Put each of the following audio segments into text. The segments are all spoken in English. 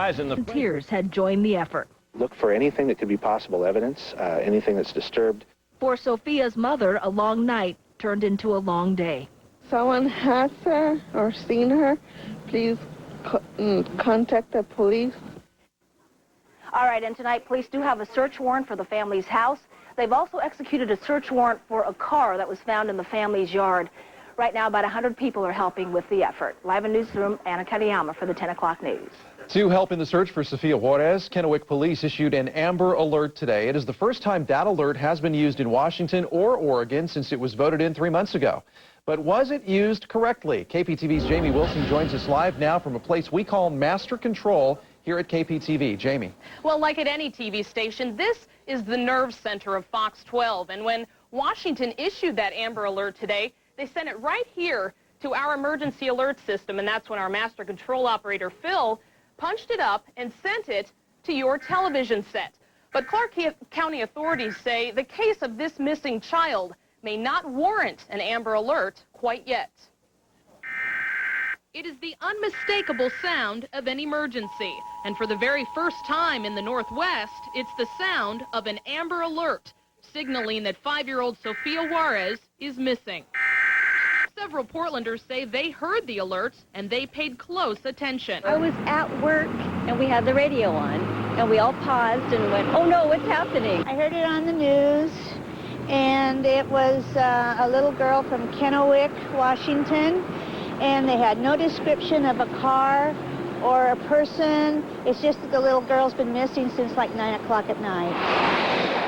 guys in the volunteers had joined the effort. Look for anything that could be possible evidence, anything that's disturbed. For Sophia's mother, a long night turned into a long day. Someone has her or seen her, please contact the police. All right, and tonight police do have a search warrant for the family's house. They've also executed a search warrant for a car that was found in the family's yard. Right now, about 100 people are helping with the effort. Live in Newsroom, Anna Katayama for the 10 o'clock news. To help in the search for Sophia Juarez, Kennewick Police issued an Amber Alert today. It is the first time that alert has been used in Washington or Oregon since it was voted in 3 months ago. But was it used correctly? KPTV's Jamie Wilson joins us live now from a place we call Master Control here at KPTV. Jamie. Well, like at any TV station, this is the nerve center of Fox 12. And when Washington issued that Amber Alert today, they sent it right here to our emergency alert system. And that's when our Master Control operator, Phil, punched it up and sent it to your television set. But Clark County authorities say the case of this missing child may not warrant an Amber Alert quite yet. It is the unmistakable sound of an emergency. And for the very first time in the Northwest, it's the sound of an Amber Alert, signaling that 5-year-old Sophia Juarez is missing. Several Portlanders say they heard the alert and they paid close attention. I was at work and we had the radio on and we all paused and went, oh no, what's happening? I heard it on the news and it was a little girl from Kennewick, Washington, and they had no description of a car or a person. It's just that the little girl's been missing since like 9 o'clock at night.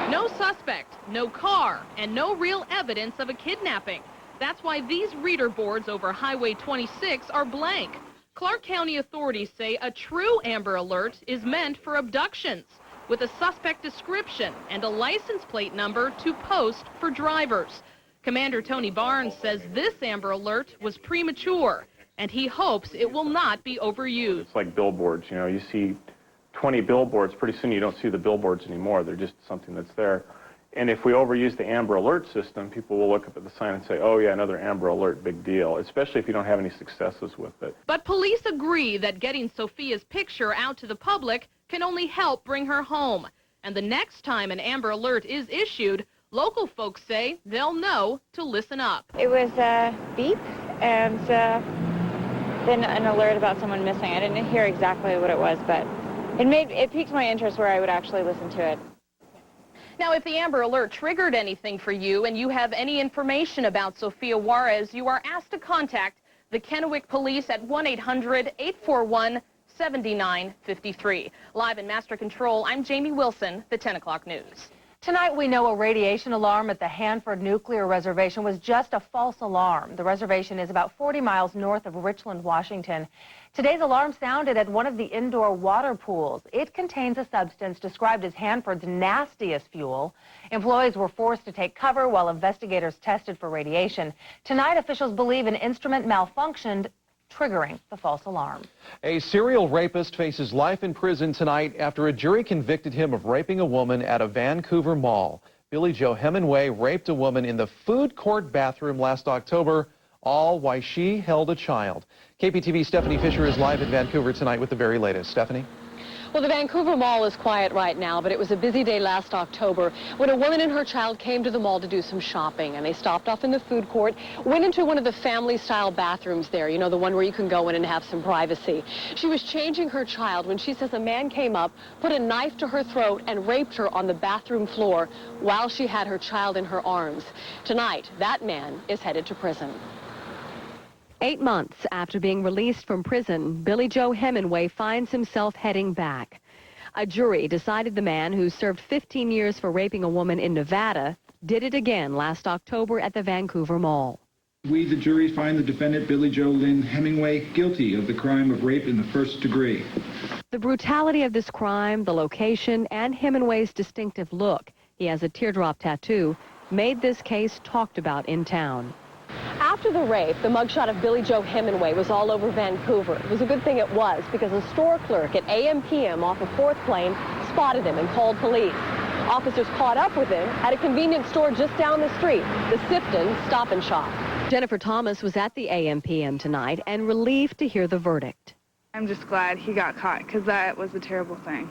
No suspect, no car, and no real evidence of a kidnapping. That's why these reader boards over Highway 26 are blank. Clark County authorities say a true Amber Alert is meant for abductions, with a suspect description and a license plate number to post for drivers. Commander Tony Barnes says this Amber Alert was premature, and he hopes it will not be overused. It's like billboards, you know, you see 20 billboards, pretty soon you don't see the billboards anymore. They're just something that's there. And if we overuse the Amber Alert system, people will look up at the sign and say, oh yeah, another Amber Alert, big deal, especially if you don't have any successes with it. But police agree that getting Sophia's picture out to the public can only help bring her home. And the next time an Amber Alert is issued, local folks say they'll know to listen up. It was a beep and then an alert about someone missing. I didn't hear exactly what it was, but it piqued my interest where I would actually listen to it. Now, if the Amber Alert triggered anything for you and you have any information about Sophia Juarez, you are asked to contact the Kennewick Police at 1-800-841-7953. Live in Master Control, I'm Jamie Wilson, the 10 o'clock news. Tonight, we know a radiation alarm at the Hanford Nuclear Reservation was just a false alarm. The reservation is about 40 miles north of Richland, Washington. Today's alarm sounded at one of the indoor water pools. It contains a substance described as Hanford's nastiest fuel. Employees were forced to take cover while investigators tested for radiation. Tonight, officials believe an instrument malfunctioned, triggering the false alarm. A serial rapist faces life in prison tonight after a jury convicted him of raping a woman at a Vancouver mall. Billy Joe Hemingway raped a woman in the food court bathroom last October, all while she held a child. KPTV's Stephanie Fisher is live in Vancouver tonight with the very latest. Stephanie? Well, the Vancouver Mall is quiet right now, but it was a busy day last October when a woman and her child came to the mall to do some shopping, and they stopped off in the food court, went into one of the family-style bathrooms there, you know, the one where you can go in and have some privacy. She was changing her child when she says a man came up, put a knife to her throat, and raped her on the bathroom floor while she had her child in her arms. Tonight, that man is headed to prison. 8 months after being released from prison, Billy Joe Hemingway finds himself heading back. A jury decided the man who served 15 years for raping a woman in Nevada did it again last October at the Vancouver Mall. We, the jury, find the defendant, Billy Joe Lynn Hemingway, guilty of the crime of rape in the first degree. The brutality of this crime, the location, and Hemingway's distinctive look, he has a teardrop tattoo, made this case talked about in town. After the rape, the mugshot of Billy Joe Hemingway was all over Vancouver. It was a good thing it was, because a store clerk at AM/PM off of 4th Plain spotted him and called police. Officers caught up with him at a convenience store just down the street, the Sifton Stop and Shop. Jennifer Thomas was at the AM/PM tonight and relieved to hear the verdict. I'm just glad he got caught because that was a terrible thing.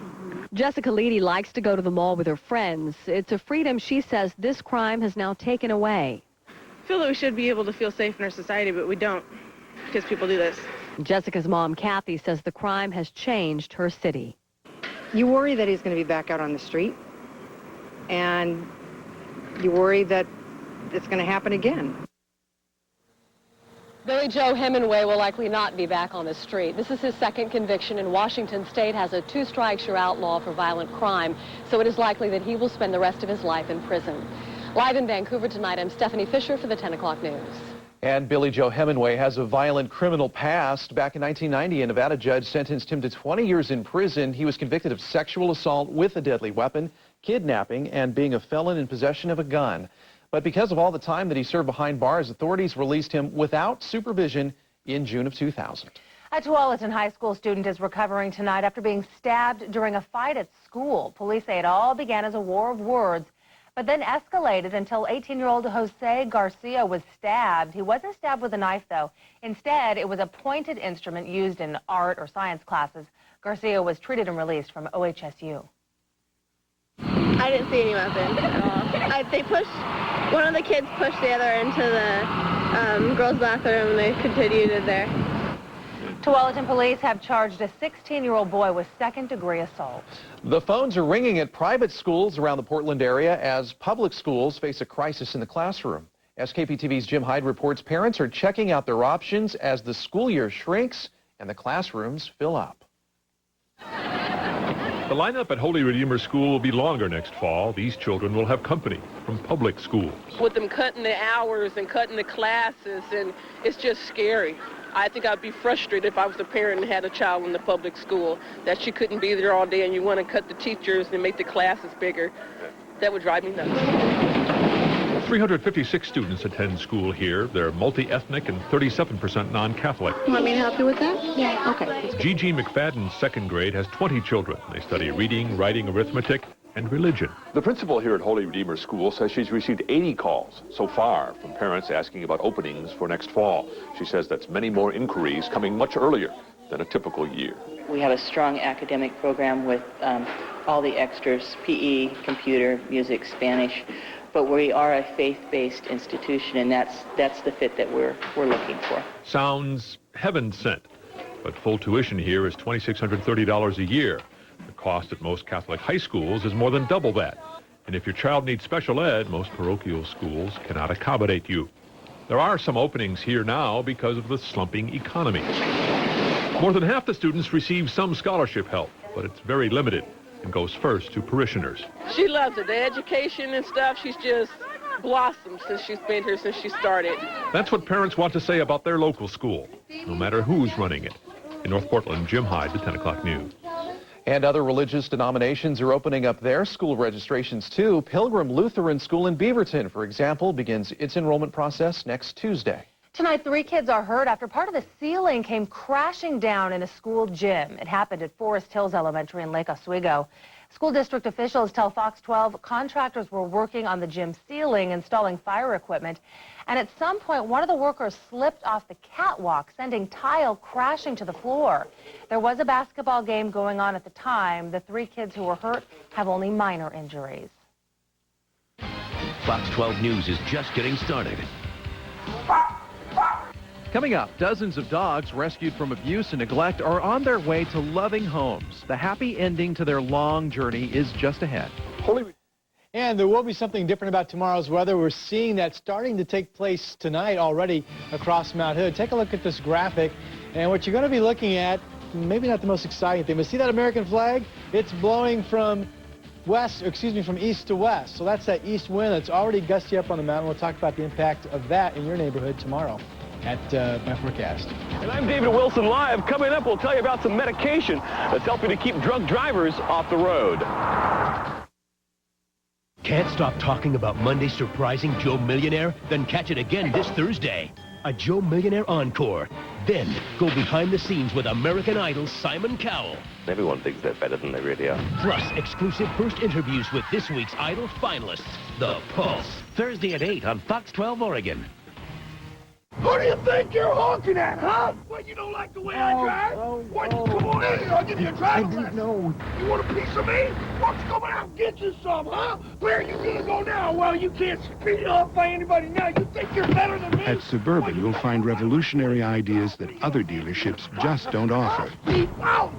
Jessica Leedy likes to go to the mall with her friends. It's a freedom she says this crime has now taken away. I feel that we should be able to feel safe in our society, but we don't because people do this. Jessica's mom, Kathy, says the crime has changed her city. You worry that he's going to be back out on the street, and you worry that it's going to happen again. Billy Joe Hemingway will likely not be back on the street. This is his second conviction, and Washington State has a 2 strikes you're out law for violent crime, so it is likely that he will spend the rest of his life in prison. Live in Vancouver tonight, I'm Stephanie Fisher for the 10 o'clock news. And Billy Joe Hemingway has a violent criminal past. Back in 1990, a Nevada judge sentenced him to 20 years in prison. He was convicted of sexual assault with a deadly weapon, kidnapping, and being a felon in possession of a gun. But because of all the time that he served behind bars, authorities released him without supervision in June of 2000. A Tualatin High School student is recovering tonight after being stabbed during a fight at school. Police say it all began as a war of words, but then escalated until 18-year-old Jose Garcia was stabbed. He wasn't stabbed with a knife, though. Instead, it was a pointed instrument used in art or science classes. Garcia was treated and released from OHSU. I didn't see any weapon at all. One of the kids pushed the other into the girls' bathroom, and they continued in there. Tualatin police have charged a 16-year-old boy with second-degree assault. The phones are ringing at private schools around the Portland area as public schools face a crisis in the classroom. As KPTV's Jim Hyde reports, parents are checking out their options as the school year shrinks and the classrooms fill up. The lineup at Holy Redeemer School will be longer next fall. These children will have company from public schools. With them cutting the hours and cutting the classes, and it's just scary. I think I'd be frustrated if I was a parent and had a child in the public school, that you couldn't be there all day and you want to cut the teachers and make the classes bigger. That would drive me nuts. 356 students attend school here. They're multi-ethnic and 37% non-Catholic. You want me to help you with that? Yeah. Okay. Gigi McFadden's second grade has 20 children. They study reading, writing, arithmetic, and religion. The principal here at Holy Redeemer School says she's received 80 calls so far from parents asking about openings for next fall. She says that's many more inquiries coming much earlier than a typical year. We have a strong academic program with all the extras, PE, computer, music, Spanish, but we are a faith-based institution, and that's the fit that we're looking for. Sounds heaven sent, but full tuition here is $2,630 a year. The cost at most Catholic high schools is more than double that. And if your child needs special ed, most parochial schools cannot accommodate you. There are some openings here now because of the slumping economy. More than half the students receive some scholarship help, but it's very limited and goes first to parishioners. She loves it. The education and stuff, she's just blossomed since she's been here, since she started. That's what parents want to say about their local school, no matter who's running it. In North Portland, Jim Hyde, the 10 o'clock news. And other religious denominations are opening up their school registrations too. Pilgrim Lutheran School in Beaverton, for example, begins its enrollment process next Tuesday. Tonight, 3 kids are hurt after part of the ceiling came crashing down in a school gym. It happened at Forest Hills Elementary in Lake Oswego. School district officials tell Fox 12 contractors were working on the gym ceiling, installing fire equipment. And at some point, one of the workers slipped off the catwalk, sending tile crashing to the floor. There was a basketball game going on at the time. The 3 kids who were hurt have only minor injuries. Fox 12 News is just getting started. Coming up, dozens of dogs rescued from abuse and neglect are on their way to loving homes. The happy ending to their long journey is just ahead. And there will be something different about tomorrow's weather. We're seeing that starting to take place tonight already across Mount Hood. Take a look at this graphic, and what you're going to be looking at, maybe not the most exciting thing, but see that American flag? It's blowing from east to west. So that's that east wind that's already gusty up on the mountain. We'll talk about the impact of that in your neighborhood tomorrow at my forecast. And I'm David Wilson live. Coming up, we'll tell you about some medication that's helping to keep drunk drivers off the road. Can't stop talking about Monday's surprising Joe Millionaire? Then catch it again this Thursday. A Joe Millionaire Encore. Then go behind the scenes with American Idol's Simon Cowell. Everyone thinks they're better than they really are. Plus, exclusive first interviews with this week's Idol finalists. The Pulse. Thursday at 8 on Fox 12 Oregon. Who do you think you're honking at, huh? What, you don't like the way I drive? What, come on in here, I'll give you a driving lesson. No. You want a piece of me? Why don't you come out and get you some, huh? Where are you gonna go now? Well, you can't speed up by anybody now. You think you're better than me? At Suburban, you'll find revolutionary ideas that other dealerships just don't offer. Speed out!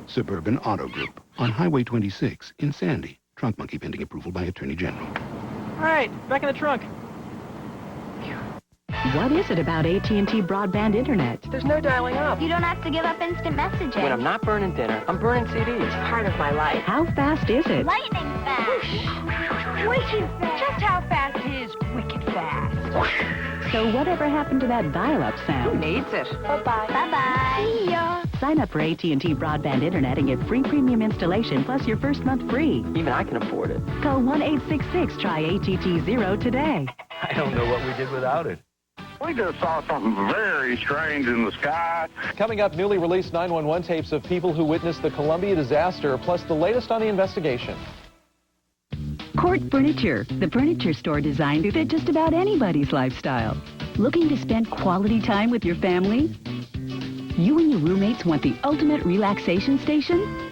Suburban Auto Group on Highway 26 in Sandy. Trunk monkey pending approval by Attorney General. All right, back in the trunk. What is it about AT&T broadband internet? There's no dialing up. You don't have to give up instant messaging. When I'm not burning dinner, I'm burning CDs. It's part of my life. How fast is it? Lightning fast. Wicked fast. Just how fast is wicked fast? So whatever happened to that dial-up sound? Who needs it? Bye-bye. Bye-bye. See ya. Sign up for AT&T broadband internet and get free premium installation plus your first month free. Even I can afford it. Call 1-866-TRY-ATT0 today. I don't know what we did without it. We just saw something very strange in the sky. Coming up, newly released 911 tapes of people who witnessed the Columbia disaster, plus the latest on the investigation. Court Furniture, the furniture store designed to fit just about anybody's lifestyle. Looking to spend quality time with your family? You and your roommates want the ultimate relaxation station?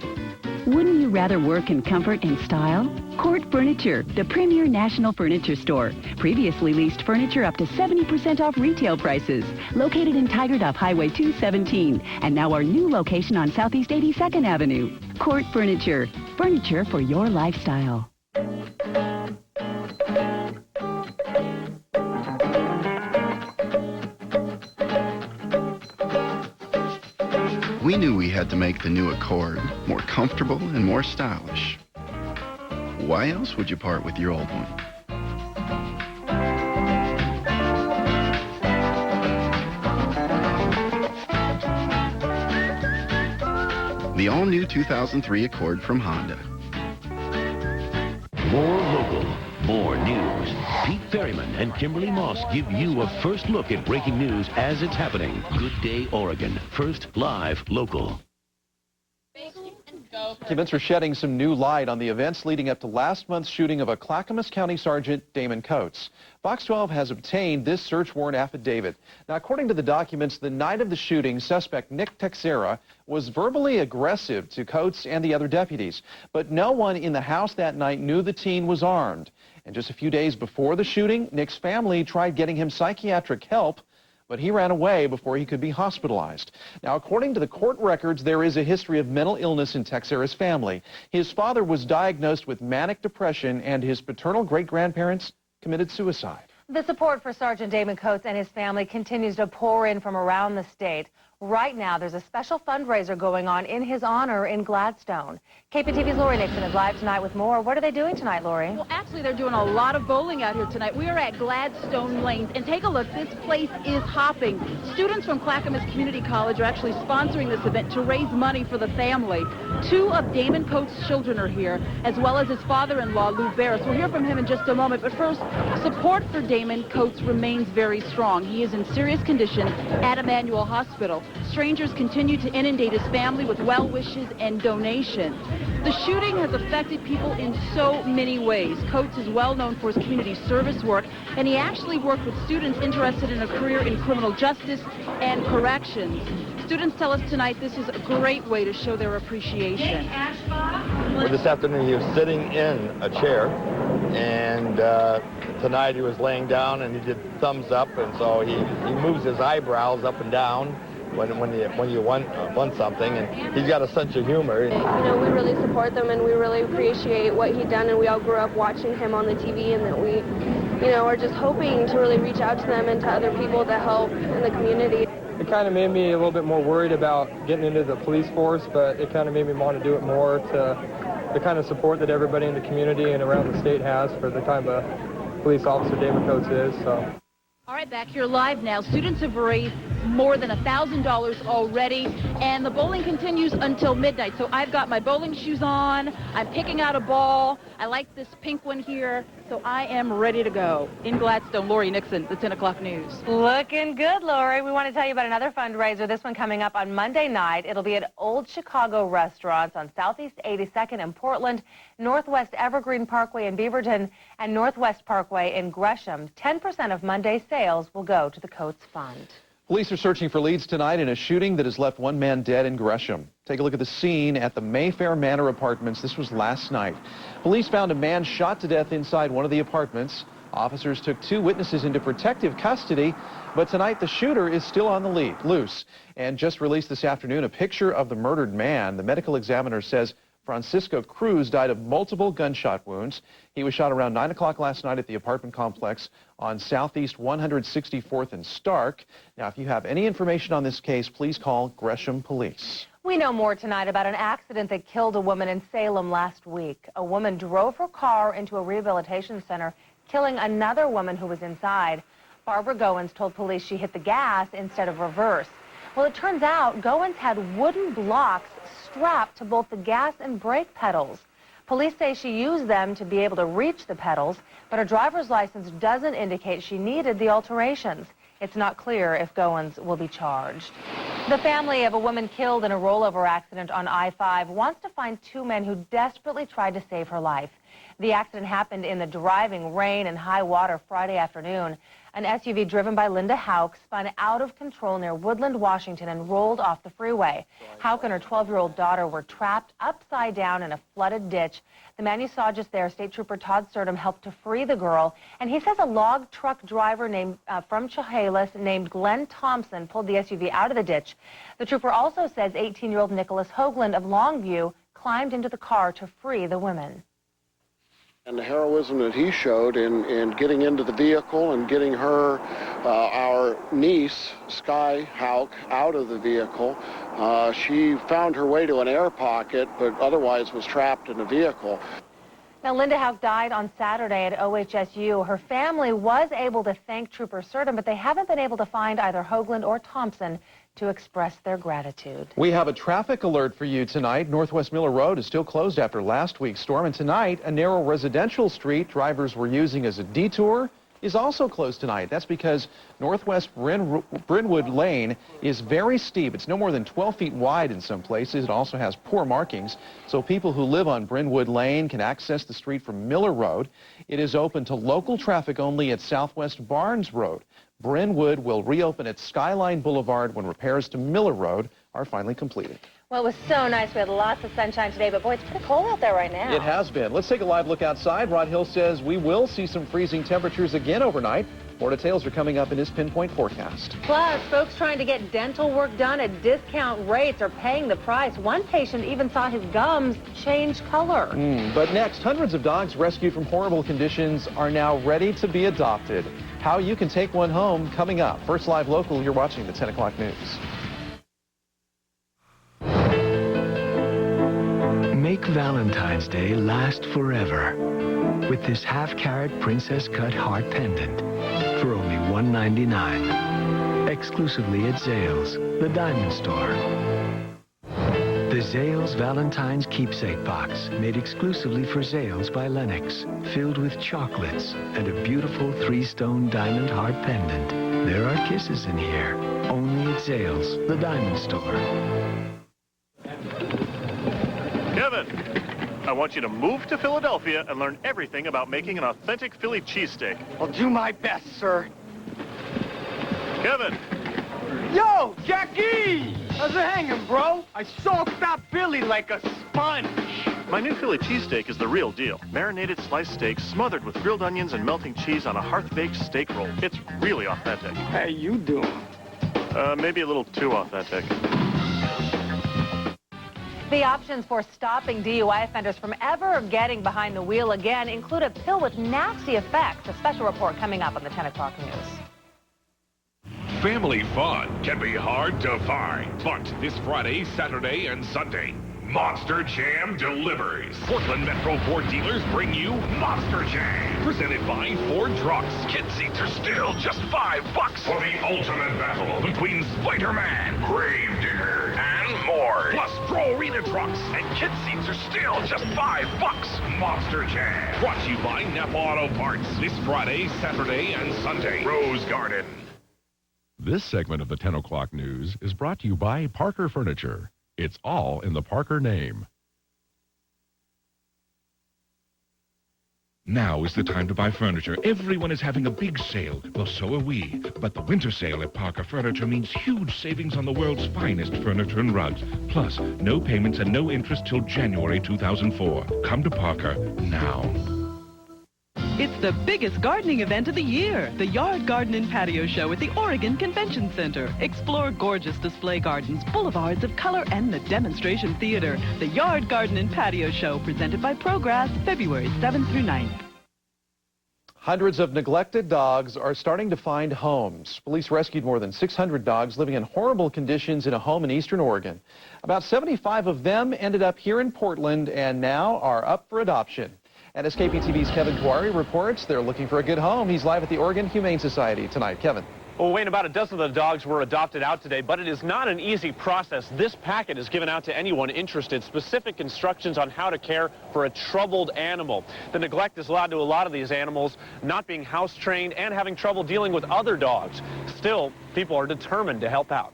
Wouldn't you rather work in comfort and style? Court Furniture, the premier national furniture store. Previously leased furniture up to 70% off retail prices. Located in Tigard off Highway 217. And now our new location on Southeast 82nd Avenue. Court Furniture. Furniture for your lifestyle. We knew we had to make the new Accord more comfortable and more stylish. Why else would you part with your old one? The all-new 2003 Accord from Honda. More local, more news. Pete Ferryman and Kimberly Moss give you a first look at breaking news as it's happening. Good Day, Oregon. First live local. Events are shedding some new light on the events leading up to last month's shooting of a Clackamas County Sergeant Damon Coates. Fox 12 has obtained this search warrant affidavit. Now, according to the documents, the night of the shooting, suspect Nick Texera was verbally aggressive to Coates and the other deputies. But no one in the house that night knew the teen was armed. And just a few days before the shooting, Nick's family tried getting him psychiatric help, but he ran away before he could be hospitalized. Now, according to the court records, there is a history of mental illness in Texera's family. His father was diagnosed with manic depression, and his paternal great-grandparents committed suicide. The support for Sergeant Damon Coates and his family continues to pour in from around the state. Right now, there's a special fundraiser going on in his honor in Gladstone. KPTV's Lori Nixon is live tonight with more. What are they doing tonight, Lori? Well, actually, they're doing a lot of bowling out here tonight. We are at Gladstone Lanes, and take a look. This place is hopping. Students from Clackamas Community College are actually sponsoring this event to raise money for the family. Two of Damon Coates' children are here, as well as his father-in-law, Lou Barris. We'll hear from him in just a moment, but first, support for Damon Coates remains very strong. He is in serious condition at Emmanuel Hospital. Strangers continue to inundate his family with well wishes and donations. The shooting has affected people in so many ways. Coates is well known for his community service work, and he actually worked with students interested in a career in criminal justice and corrections. Students tell us tonight this is a great way to show their appreciation. Well, this afternoon he was sitting in a chair, and tonight he was laying down and he did thumbs up, and so he moves his eyebrows up and down when you want something, and he's got a sense of humor. You know, we really support them, and we really appreciate what he'd done, and we all grew up watching him on the TV, and that we, you know, are just hoping to really reach out to them and to other people to help in the community. It kind of made me a little bit more worried about getting into the police force, but it kind of made me want to do it more to the kind of support that everybody in the community and around the state has for the type of police officer Damon Coates is. So. All right, back here live now. Students have raised more than $1,000 already, and the bowling continues until midnight. So I've got my bowling shoes on. I'm picking out a ball. I like this pink one here, so I am ready to go. In Gladstone, Lori Nixon, the 10 o'clock news. Looking good, Lori. We want to tell you about another fundraiser, this one coming up on Monday night. It'll be at Old Chicago Restaurants on Southeast 82nd in Portland, Northwest Evergreen Parkway in Beaverton, and Northwest Parkway in Gresham. 10% of Monday's sales will go to the Coates Fund. Police are searching for leads tonight in a shooting that has left one man dead in Gresham. Take a look at the scene at the Mayfair Manor Apartments. This was last night. Police found a man shot to death inside one of the apartments. Officers took 2 witnesses into protective custody, but tonight the shooter is still on the loose. And just released this afternoon a picture of the murdered man. The medical examiner says Francisco Cruz died of multiple gunshot wounds. He was shot around 9 o'clock last night at the apartment complex on Southeast 164th and Stark. Now, if you have any information on this case, please call Gresham Police. We know more tonight about an accident that killed a woman in Salem last week. A woman drove her car into a rehabilitation center, killing another woman who was inside. Barbara Goins told police she hit the gas instead of reverse. Well, it turns out Goins had wooden blocks strapped to both the gas and brake pedals. Police say she used them to be able to reach the pedals, but her driver's license doesn't indicate she needed the alterations. It's not clear if Goins will be charged. The family of a woman killed in a rollover accident on I-5 wants to find 2 men who desperately tried to save her life. The accident happened in the driving rain and high water Friday afternoon. An SUV driven by Linda Hauk spun out of control near Woodland, Washington, and rolled off the freeway. Hauk and her 12-year-old daughter were trapped upside down in a flooded ditch. The man you saw just there, State Trooper Todd Sturdom, helped to free the girl. And he says a log truck driver from Chehalis named Glenn Thompson pulled the SUV out of the ditch. The trooper also says 18-year-old Nicholas Hoagland of Longview climbed into the car to free the women. And the heroism that he showed in getting into the vehicle and getting her, our niece, Sky Hauk, out of the vehicle. She found her way to an air pocket, but otherwise was trapped in the vehicle. Now, Linda Hauk died on Saturday at OHSU. Her family was able to thank Trooper Sturdom, but they haven't been able to find either Hoagland or Thompson to express their gratitude. We have a traffic alert for you tonight. Northwest Miller Road is still closed after last week's storm, and tonight a narrow residential street drivers were using as a detour is also closed tonight. That's because Northwest Brynwood Lane is very steep. It's no more than 12 feet wide in some places. It also has poor markings, so people who live on Brynwood Lane can access the street from Miller Road. It is open to local traffic only at Southwest Barnes Road. Brynwood will reopen at Skyline Boulevard when repairs to Miller Road are finally completed. Well, it was so nice. We had lots of sunshine today, but boy, it's pretty cold out there right now. It has been. Let's take a live look outside. Rod Hill says we will see some freezing temperatures again overnight. More details are coming up in his pinpoint forecast. Plus, folks trying to get dental work done at discount rates are paying the price. One patient even saw his gums change color. But next, hundreds of dogs rescued from horrible conditions are now ready to be adopted. How you can take one home coming up. First Live Local, you're watching the 10 o'clock news. Make Valentine's Day last forever with this half-carat princess cut heart pendant for only $1.99. Exclusively at Zales, the diamond store. The Zales Valentine's Keepsake Box, made exclusively for Zales by Lennox, filled with chocolates and a beautiful 3-stone diamond heart pendant. There are kisses in here, only at Zales, the diamond store. Kevin, I want you to move to Philadelphia and learn everything about making an authentic Philly cheesesteak. I'll do my best, sir. Kevin! Yo, Jackie! How's it hanging, bro? I soaked that Billy like a sponge. My new Philly cheesesteak is the real deal. Marinated sliced steak smothered with grilled onions and melting cheese on a hearth-baked steak roll. It's really authentic. How you doing? Maybe a little too authentic. The options for stopping DUI offenders from ever getting behind the wheel again include a pill with nasty effects. A special report coming up on the 10 o'clock news. Family fun can be hard to find, but this Friday, Saturday, and Sunday, Monster Jam delivers. Portland Metro Ford dealers bring you Monster Jam. Presented by Ford Trucks. Kid seats are still just $5 for the ultimate battle between Spider-Man, Gravedigger, and more. Plus Pro Arena trucks and kid seats are still just $5. Monster Jam. Brought to you by Napa Auto Parts. This Friday, Saturday, and Sunday. Rose Garden. This segment of the 10 o'clock news is brought to you by Parker Furniture. It's all in the Parker name. Now is the time to buy furniture. Everyone is having a big sale. Well, so are we. But the winter sale at Parker Furniture means huge savings on the world's finest furniture and rugs. Plus, no payments and no interest till January 2004. Come to Parker now. It's the biggest gardening event of the year, the Yard Garden and Patio Show at the Oregon Convention Center. Explore gorgeous display gardens, boulevards of color, and the demonstration theater. The Yard Garden and Patio Show, presented by Progress, February 7th through 9th. Hundreds of neglected dogs are starting to find homes. Police rescued more than 600 dogs living in horrible conditions in a home in eastern Oregon. About 75 of them ended up here in Portland and now are up for adoption. And as KPTV's Kevin Kouari reports, they're looking for a good home. He's live at the Oregon Humane Society tonight. Kevin. Well, Wayne, about a dozen of the dogs were adopted out today, but it is not an easy process. This packet is given out to anyone interested, specific instructions on how to care for a troubled animal. The neglect is allowed to a lot of these animals not being house trained and having trouble dealing with other dogs. Still, people are determined to help out.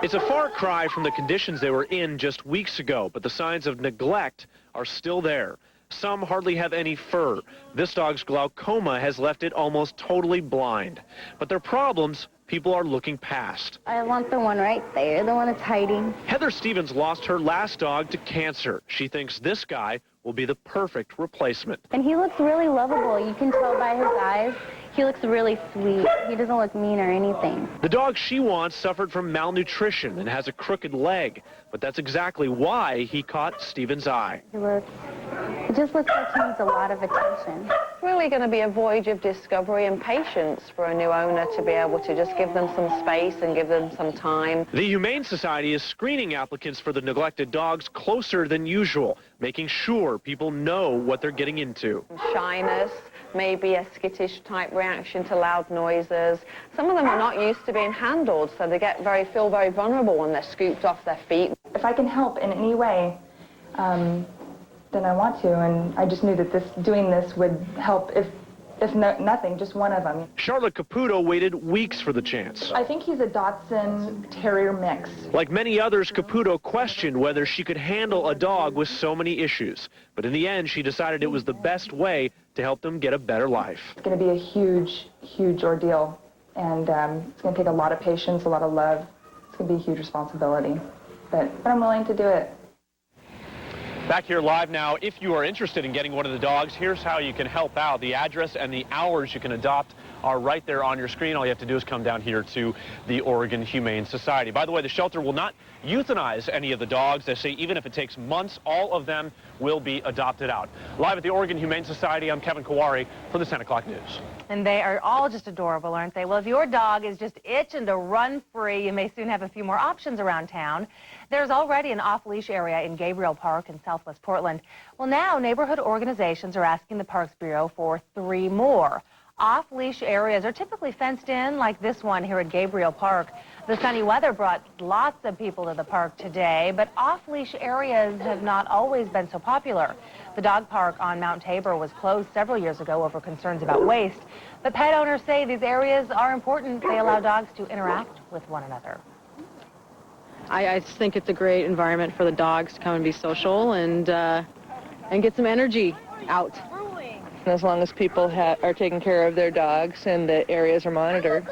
It's a far cry from the conditions they were in just weeks ago, but the signs of neglect are still there. Some hardly have any fur. This dog's glaucoma has left it almost totally blind. But their problems, people are looking past. I want the one right there, the one that's hiding. Heather Stevens lost her last dog to cancer. She thinks this guy will be the perfect replacement. And he looks really lovable. You can tell by his eyes. He looks really sweet. He doesn't look mean or anything. The dog she wants suffered from malnutrition and has a crooked leg, but that's exactly why he caught Stephen's eye. He just looks like he needs a lot of attention. It's really going to be a voyage of discovery and patience for a new owner to be able to just give them some space and give them some time. The Humane Society is screening applicants for the neglected dogs closer than usual, making sure people know what they're getting into. Shyness, maybe a skittish type reaction to loud noises. Some of them are not used to being handled, so they feel very vulnerable when they're scooped off their feet. If I can help in any way, then I want to, and I just knew that doing this would help, if nothing, just one of them. Charlotte Caputo waited weeks for the chance. I think he's a Dachshund Terrier mix. Like many others, Caputo questioned whether she could handle a dog with so many issues. But in the end, she decided it was the best way to help them get a better life. It's going to be a huge, huge ordeal, and it's going to take a lot of patience, a lot of love. It's going to be a huge responsibility, but I'm willing to do it. Back here live now, if you are interested in getting one of the dogs, here's how you can help out. The address and the hours you can adopt are right there on your screen. All you have to do is come down here to the Oregon Humane Society. By the way, the shelter will not euthanize any of the dogs. They say even if it takes months, all of them will be adopted out. Live at the Oregon Humane Society, I'm Kevin Kouari for the 10 o'clock news. And they are all just adorable, aren't they? Well, if your dog is just itching to run free, you may soon have a few more options around town. There's already an off-leash area in Gabriel Park in southwest Portland. Well, now neighborhood organizations are asking the Parks Bureau for 3 more. Off-leash areas are typically fenced in, like this one here at Gabriel Park. The sunny weather brought lots of people to the park today, but off-leash areas have not always been so popular. The dog park on Mount Tabor was closed several years ago over concerns about waste. But pet owners say these areas are important. They allow dogs to interact with one another. I just think it's a great environment for the dogs to come and be social and get some energy out. As long as people are taking care of their dogs and the areas are monitored.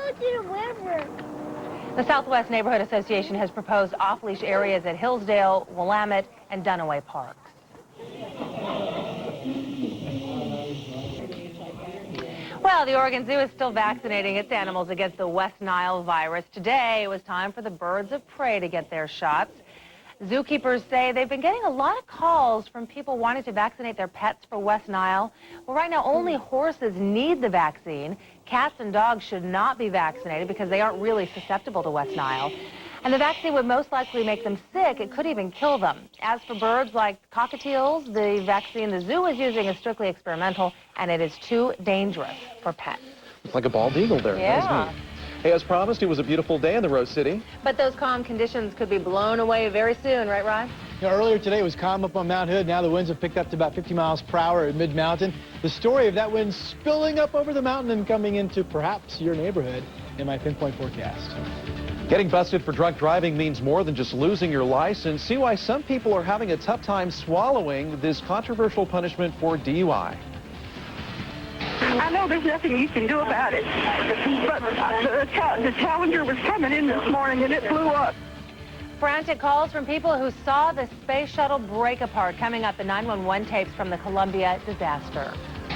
The Southwest Neighborhood Association has proposed off-leash areas at Hillsdale, Willamette, and Dunaway Parks. Well, the Oregon Zoo is still vaccinating its animals against the West Nile virus. Today, it was time for the birds of prey to get their shots. Zookeepers say they've been getting a lot of calls from people wanting to vaccinate their pets for West Nile. Well, right now, only horses need the vaccine. Cats and dogs should not be vaccinated because they aren't really susceptible to West Nile. And the vaccine would most likely make them sick. It could even kill them. As for birds like cockatiels, the vaccine the zoo is using is strictly experimental, and it is too dangerous for pets. It's like a bald eagle there. Yeah. That was neat. Hey, as promised, it was a beautiful day in the Rose City. But those calm conditions could be blown away very soon, right, Rod? You know, earlier today it was calm up on Mount Hood. Now the winds have picked up to about 50 miles per hour at mid-mountain. The story of that wind spilling up over the mountain and coming into perhaps your neighborhood in my pinpoint forecast. Getting busted for drunk driving means more than just losing your license. See why some people are having a tough time swallowing this controversial punishment for DUI. I know there's nothing you can do about it, but the Challenger was coming in this morning and it blew up. Frantic calls from people who saw the space shuttle break apart. Coming up, the 911 tapes from the Columbia disaster.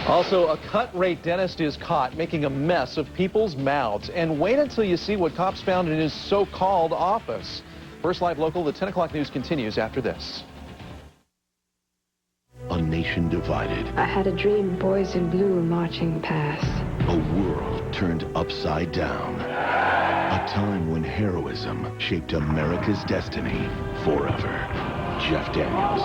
Also, a cut-rate dentist is caught making a mess of people's mouths. And wait until you see what cops found in his so-called office. First Live Local, the 10 o'clock news continues after this. A nation divided. I had a dream, boys in blue marching past. A world turned upside down. A time when heroism shaped America's destiny forever. Jeff Daniels,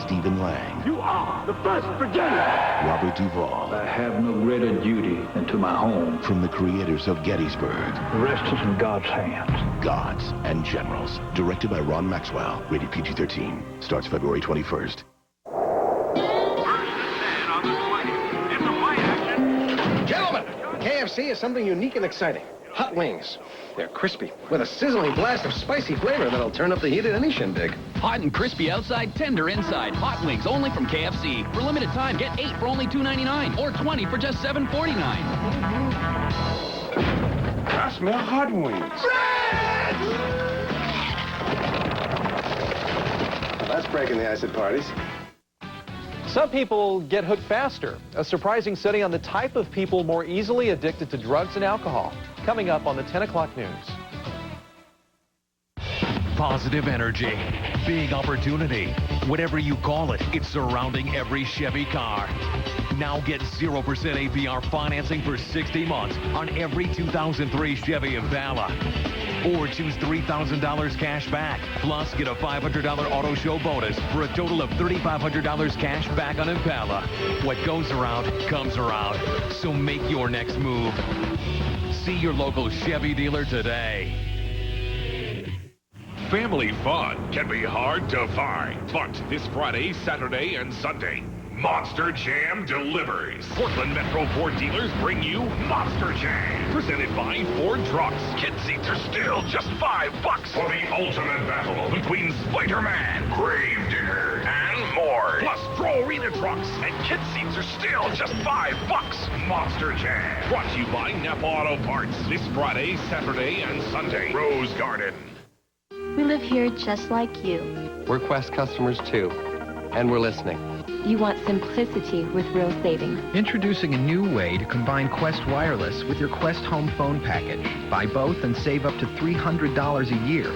Stephen Lang. You are the first Virginia. Robert Duvall. I have no greater duty than to my home. From the creators of Gettysburg. The rest is in God's hands. Gods and Generals. Directed by Ron Maxwell. Rated PG-13. Starts February 21st. Gentlemen, KFC is something unique and exciting. Hot wings. They're crispy, with a sizzling blast of spicy flavor that'll turn up the heat at any shindig. Hot and crispy outside, tender inside. Hot wings only from KFC. For limited time, get 8 for only $2.99 or 20 for just $7.49. I smell hot wings. Well, that's breaking the ice at parties. Some people get hooked faster. A surprising study on the type of people more easily addicted to drugs and alcohol. Coming up on the 10 o'clock news. Positive energy, big opportunity. Whatever you call it, it's surrounding every Chevy car. Now get 0% APR financing for 60 months on every 2003 Chevy Impala. Or choose $3,000 cash back. Plus, get a $500 auto show bonus for a total of $3,500 cash back on Impala. What goes around comes around. So make your next move. See your local Chevy dealer today. Family fun can be hard to find, but this Friday, Saturday, and Sunday, Monster Jam delivers. Portland Metro Ford dealers bring you Monster Jam, presented by Ford Trucks. Kid seats are still just $5 for the ultimate battle between Spider-Man, Gravedigger, and more. Plus, Pro Arena trucks and kid seats are still just $5. Monster Jam, brought to you by Napa Auto Parts. This Friday, Saturday, and Sunday, Rose Garden. We live here just like you. We're Quest customers too, and we're listening. You want simplicity with real savings. Introducing a new way to combine Quest Wireless with your Quest Home Phone package. Buy both and save up to $300 a year.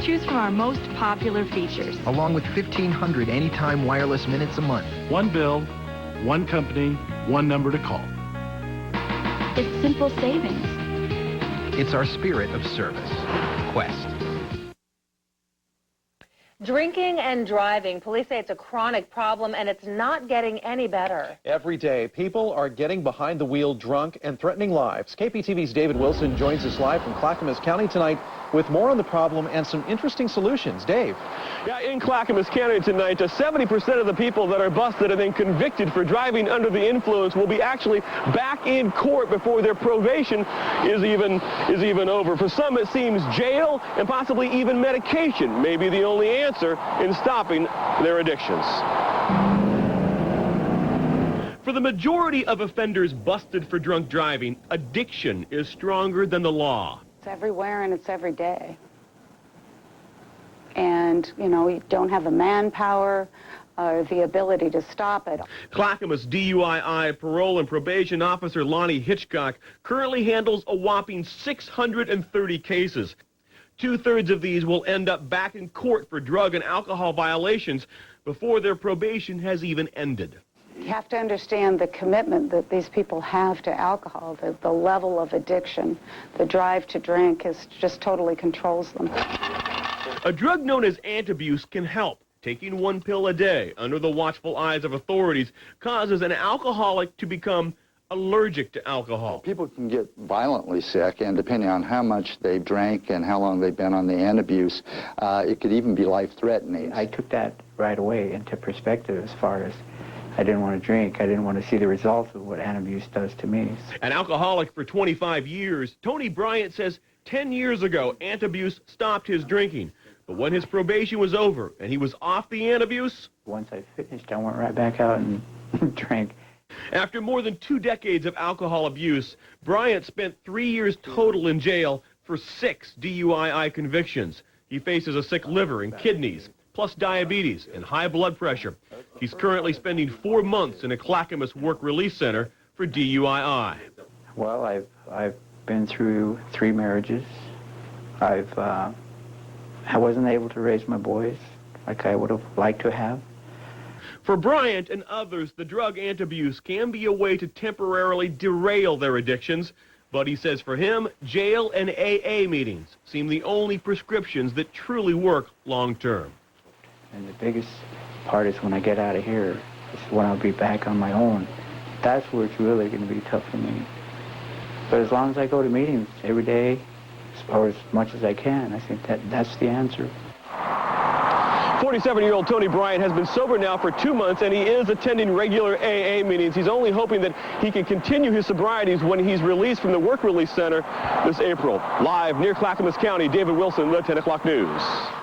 Choose from our most popular features. Along with 1,500 anytime wireless minutes a month. One bill, one company, one number to call. It's simple savings. It's our spirit of service. Quest. Drinking and driving. Police say it's a chronic problem, and it's not getting any better. Every day, people are getting behind the wheel drunk and threatening lives. KPTV's David Wilson joins us live from Clackamas County tonight with more on the problem and some interesting solutions. Dave. Yeah, in Clackamas County tonight, 70% of the people that are busted and then convicted for driving under the influence will be actually back in court before their probation is even over. For some, it seems jail and possibly even medication may be the only answer in stopping their addictions. For the majority of offenders busted for drunk driving, addiction is stronger than the law. It's everywhere and it's every day. And, you know, you don't have the manpower or the ability to stop it. Clackamas DUII parole and probation officer Lonnie Hitchcock currently handles a whopping 630 cases. 2/3 of these will end up back in court for drug and alcohol violations before their probation has even ended. You have to understand the commitment that these people have to alcohol, the level of addiction, the drive to drink is just totally controls them. A drug known as antabuse can help. Taking 1 pill a day under the watchful eyes of authorities causes an alcoholic to become allergic to alcohol. People can get violently sick, and depending on how much they've drank and how long they've been on the antabuse, it could even be life-threatening. I took that right away into perspective as far as I didn't want to drink. I didn't want to see the results of what antabuse does to me. An alcoholic for 25 years, Tony Bryant says 10 years ago, antabuse stopped his drinking. But when his probation was over and he was off the antabuse, once I finished, I went right back out and drank. After more than 2 decades of alcohol abuse, Bryant spent 3 years total in jail for 6 DUI convictions. He faces a sick liver and kidneys, plus diabetes and high blood pressure. He's currently spending 4 months in a Clackamas Work Release Center for DUI. Well, I've been through 3 marriages. I wasn't able to raise my boys like I would have liked to have. For Bryant and others, the drug antabuse can be a way to temporarily derail their addictions. But he says for him, jail and AA meetings seem the only prescriptions that truly work long term. And the biggest part is when I get out of here, is when I'll be back on my own. That's where it's really going to be tough for me. But as long as I go to meetings every day, or as much as I can, I think that's the answer. 47-year-old Tony Bryant has been sober now for 2 months, and he is attending regular AA meetings. He's only hoping that he can continue his sobrieties when he's released from the Work Release Center this April. Live near Clackamas County, David Wilson, the 10 o'clock news.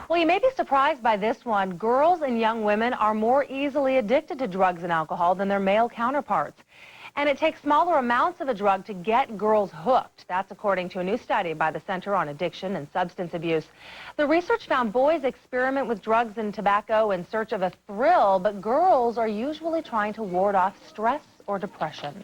Well, you may be surprised by this one. Girls and young women are more easily addicted to drugs and alcohol than their male counterparts. And it takes smaller amounts of a drug to get girls hooked. That's according to a new study by the Center on Addiction and Substance Abuse. The research found boys experiment with drugs and tobacco in search of a thrill, but girls are usually trying to ward off stress or depression.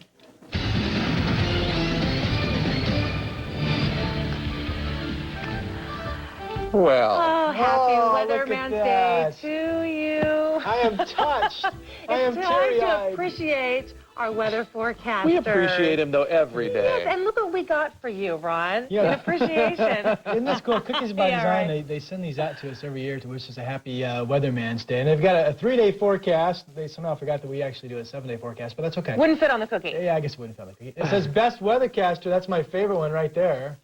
Well. Oh, happy Weatherman's Day that. to you. I am touched. I am It's time to teary-eyed. appreciate our weather forecaster. We appreciate him, though, every day. Yes, and look what we got for you, Ron. Yeah. In appreciation. Isn't this cool? Cookies by Yeah, Design, right. they send these out to us every year to wish us a happy Weatherman's Day. And they've got a 3-day forecast. They somehow forgot that we actually do a 7-day forecast, but that's okay. Wouldn't fit on the cookie. Yeah, I guess it wouldn't fit on the cookie. It says Best Weathercaster. That's my favorite one right there.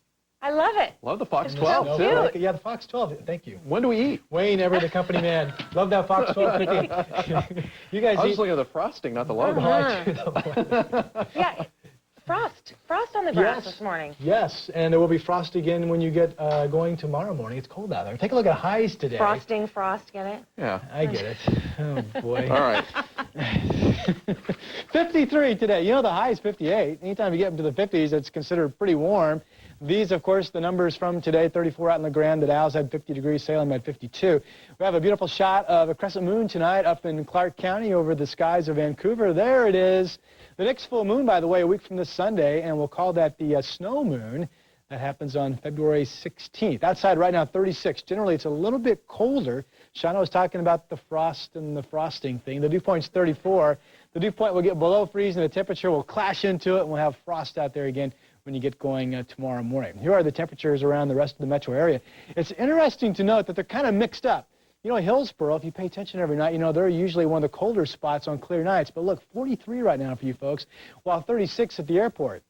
I love it. Love the Fox It's 12, so too. cute. Yeah, the Fox 12. Thank you. When do we eat? Wayne, ever the company man. Love that Fox 12 cookie. You guys I was eat. just looking at the frosting, not the logo. Oh, I do, though. Yeah, frost on the grass Yes. this morning. Yes, and there will be frost again when you get going tomorrow morning. It's cold out there. Take a look at highs today. Frosting, frost, get it? Yeah. I get it. Oh, boy. All right. 53 today. You know, the high is 58. Anytime you get into the 50s, it's considered pretty warm. These, of course, the numbers from today, 34 out in the Grand. The Dalles had 50 degrees, Salem had 52. We have a beautiful shot of a crescent moon tonight up in Clark County over the skies of Vancouver. There it is. The next full moon, by the way, a week from this Sunday, and we'll call that the snow moon. That happens on February 16th. Outside right now, 36. Generally, it's a little bit colder. Shauna was talking about the frost and the frosting thing. The dew point's 34. The dew point will get below freezing. The temperature will clash into it, and we'll have frost out there again when you get going tomorrow morning. Here are the temperatures around the rest of the metro area. It's interesting to note that they're kind of mixed up. You know, Hillsboro, if you pay attention every night, you know, they're usually one of the colder spots on clear nights. But look, 43 right now for you folks, while 36 at the airport.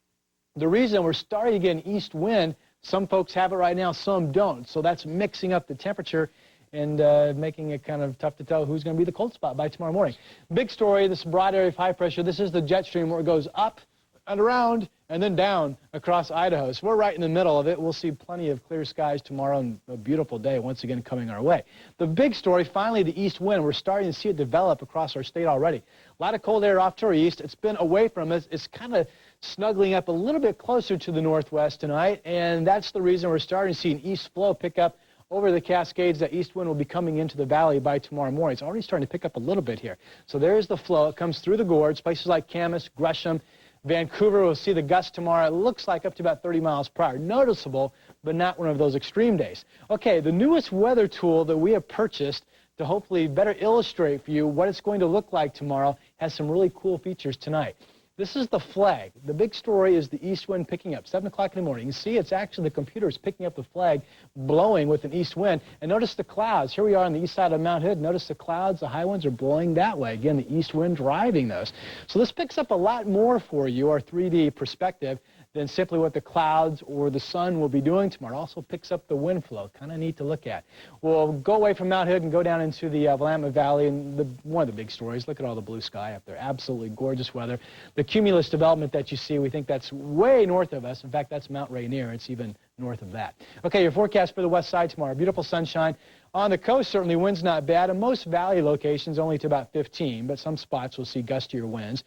The reason we're starting to get an east wind, some folks have it right now, some don't. So that's mixing up the temperature and making it kind of tough to tell who's going to be the cold spot by tomorrow morning. Big story, this broad area of high pressure. This is the jet stream where it goes up and around and then down across Idaho. So we're right in the middle of it. We'll see plenty of clear skies tomorrow and a beautiful day once again coming our way. The big story, finally, the east wind. We're starting to see it develop across our state already. A lot of cold air off to our east. It's been away from us. It's kind of snuggling up a little bit closer to the northwest tonight, and that's the reason we're starting to see an east flow pick up over the Cascades. That east wind will be coming into the valley by tomorrow morning. It's already starting to pick up a little bit here. So there's the flow. It comes through the gorge, places like Camas, Gresham, Vancouver will see the gusts tomorrow. It looks like up to about 30 miles per hour. Noticeable, but not one of those extreme days. Okay, the newest weather tool that we have purchased to hopefully better illustrate for you what it's going to look like tomorrow has some really cool features tonight. This is the flag. The big story is the east wind picking up. 7 o'clock in the morning. You can see it's actually the computer is picking up the flag, blowing with an east wind. And notice the clouds. Here we are on the east side of Mount Hood. Notice the clouds, the high winds are blowing that way. Again, the east wind driving those. So this picks up a lot more for you, our 3D perspective, than simply what the clouds or the sun will be doing tomorrow. It also picks up the wind flow. Kind of neat to look at. We'll go away from Mount Hood and go down into the Willamette Valley, and one of the big stories. Look at all the blue sky up there. Absolutely gorgeous weather. The cumulus development that you see, we think that's way north of us. In fact, that's Mount Rainier. It's even north of that. Okay, your forecast for the west side tomorrow. Beautiful sunshine. On the coast, certainly wind's not bad. In most valley locations, only to about 15, but some spots will see gustier winds.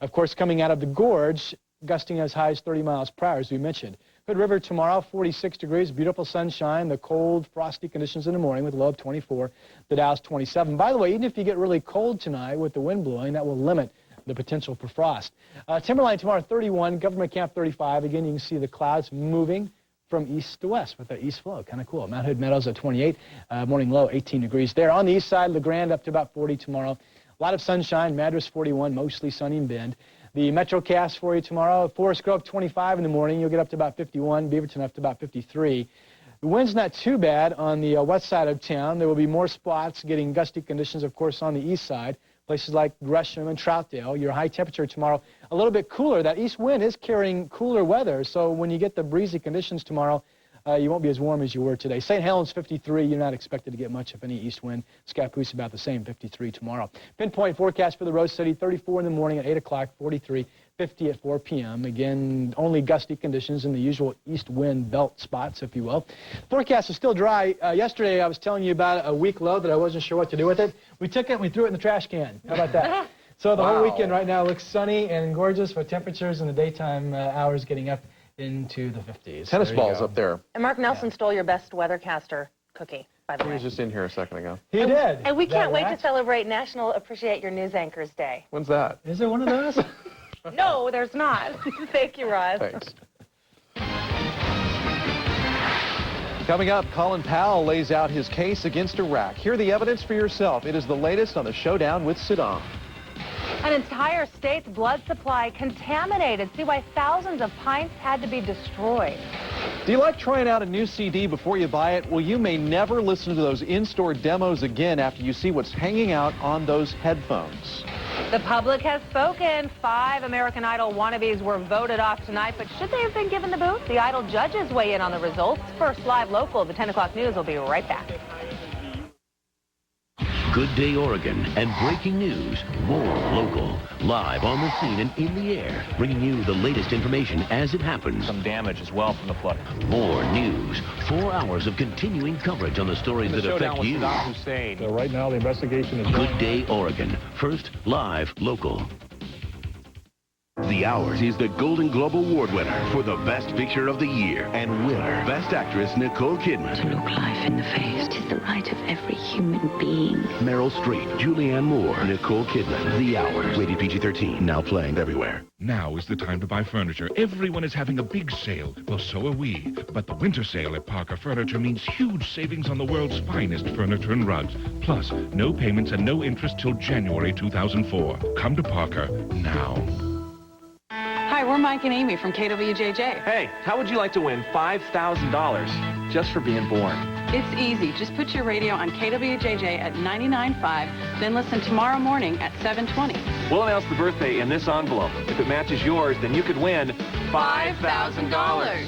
Of course, coming out of the gorge, gusting as high as 30 miles per hour, as we mentioned. Hood River tomorrow, 46 degrees, beautiful sunshine, the cold, frosty conditions in the morning with a low of 24, the Dow's 27. By the way, even if you get really cold tonight with the wind blowing, that will limit the potential for frost. Timberline tomorrow, 31, Government Camp 35. Again, you can see the clouds moving from east to west with the east flow. Kind of cool. Mount Hood Meadows at 28, morning low 18 degrees there. On the east side, LeGrand up to about 40 tomorrow. A lot of sunshine, Madras 41, mostly sunny in Bend. The Metrocast for you tomorrow, Forest Grove 25 in the morning. You'll get up to about 51, Beaverton up to about 53. The wind's not too bad on the west side of town. There will be more spots getting gusty conditions, of course, on the east side. Places like Gresham and Troutdale. Your high temperature tomorrow, a little bit cooler. That east wind is carrying cooler weather, so when you get the breezy conditions tomorrow, you won't be as warm as you were today. St. Helens 53, you're not expected to get much of any east wind. Scappoose about the same, 53 tomorrow. Pinpoint forecast for the Rose City, 34 in the morning at 8 o'clock, 43, 50 at 4 p.m. Again, only gusty conditions in the usual east wind belt spots, if you will. Forecast is still dry. Yesterday I was telling you about a weak low that I wasn't sure what to do with it. We took it and we threw it in the trash can. How about that? So the whole weekend right now looks sunny and gorgeous with temperatures in the daytime hours getting up into the 50s. Tennis balls up there. And Mark Nelson stole your best weathercaster cookie, by the way. He was just in here a second ago. He did. And we can't wait to celebrate National Appreciate Your News Anchors Day. When's that? Is there one of those? No, there's not. Thank you, Roz. Thanks. Coming up, Colin Powell lays out his case against Iraq. Hear the evidence for yourself. It is the latest on the showdown with Saddam. An entire state's blood supply contaminated. See why thousands of pints had to be destroyed. Do you like trying out a new CD before you buy it? Well, you may never listen to those in-store demos again after you see what's hanging out on those headphones. The public has spoken. 5 American Idol wannabes were voted off tonight, but should they have been given the boot? The Idol judges weigh in on the results. First Live Local, the 10 o'clock news will be right back. Good Day Oregon and breaking news, more local, live on the scene and in the air, bringing you the latest information as it happens. Some damage as well from the flood. More news, 4 hours of continuing coverage on the stories that affect you. So right now the investigation is Good Day Oregon, first live local. The Hours is the Golden Globe Award winner for the Best Picture of the Year and winner, Best Actress Nicole Kidman. To look life in the face is the right of every human being. Meryl Streep, Julianne Moore, Nicole Kidman. The Hours, rated PG-13, now playing everywhere. Now is the time to buy furniture. Everyone is having a big sale. Well, so are we. But the winter sale at Parker Furniture means huge savings on the world's finest furniture and rugs. Plus, no payments and no interest till January 2004. Come to Parker now. Hi, we're Mike and Amy from KWJJ. Hey, how would you like to win $5,000 just for being born? It's easy. Just put your radio on KWJJ at 99.5, then listen tomorrow morning at 7:20. We'll announce the birthday in this envelope. If it matches yours, then you could win $5,000.